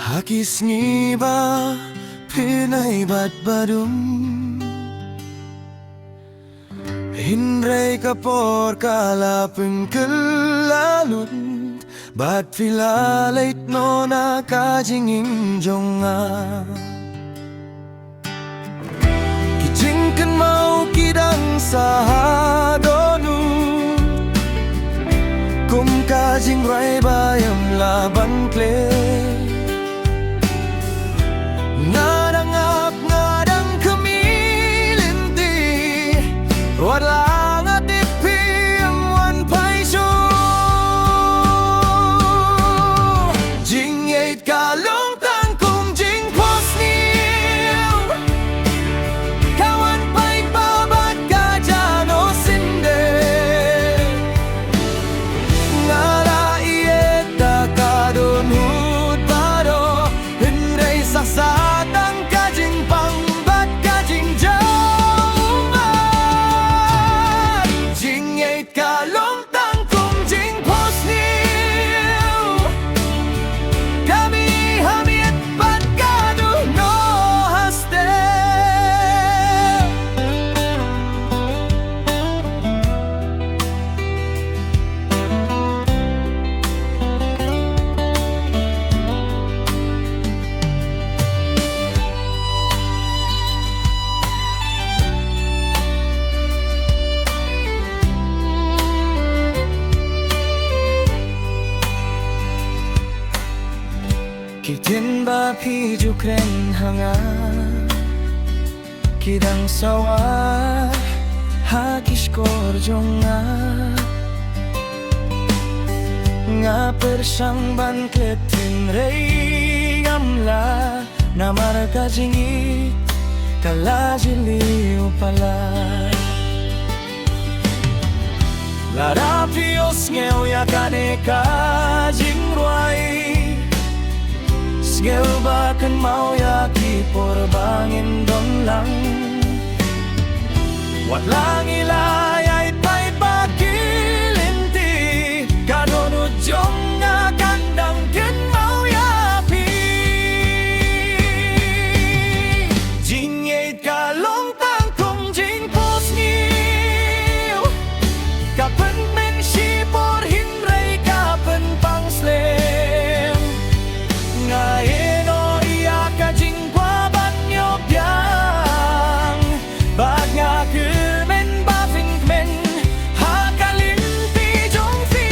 Hakis ngiba pinay badbadum Hinray kapor kalapeng kelalun Bad filalait no na kajinging jonga Jingkynmaw kidang sa dohnud Kum kajing ray bayam laban kle Ngadangap ngadang kamilinti Wadlang at ipiyang wan paisyo Jingieit kalong tangkong jingpos niyo Kawan pa'y babat ka dyan o sinde Ngala ieta ka dohnud paro Hinray saksa Kitin ba piju kren hanga Kidang sawa Hakis kor jonga Nga persang ban kletin rey gamla Namar ka jingieit Kala jylliew pala Lara jingsngew ya kaneka jingrway Jingjaw Um-mat ya kipor bangin don lang Wat lang ilayay pa'y pakilinti Kadohnud jong nga kandang kynmaw ya pi Jingieit kalong tangkong jingpos niyo Kapen men sipor hinray kapen pangslem Ngayon o iya ka jingkwa bat nyo biyang Bag nga kumen bafing men Hakalimpi jong feel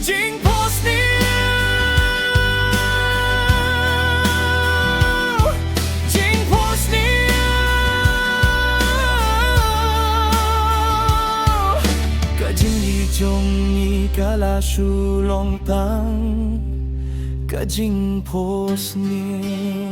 Jingpos niyo Jingpos niyo Kajingi jong kala sulong tang kajingpos niyo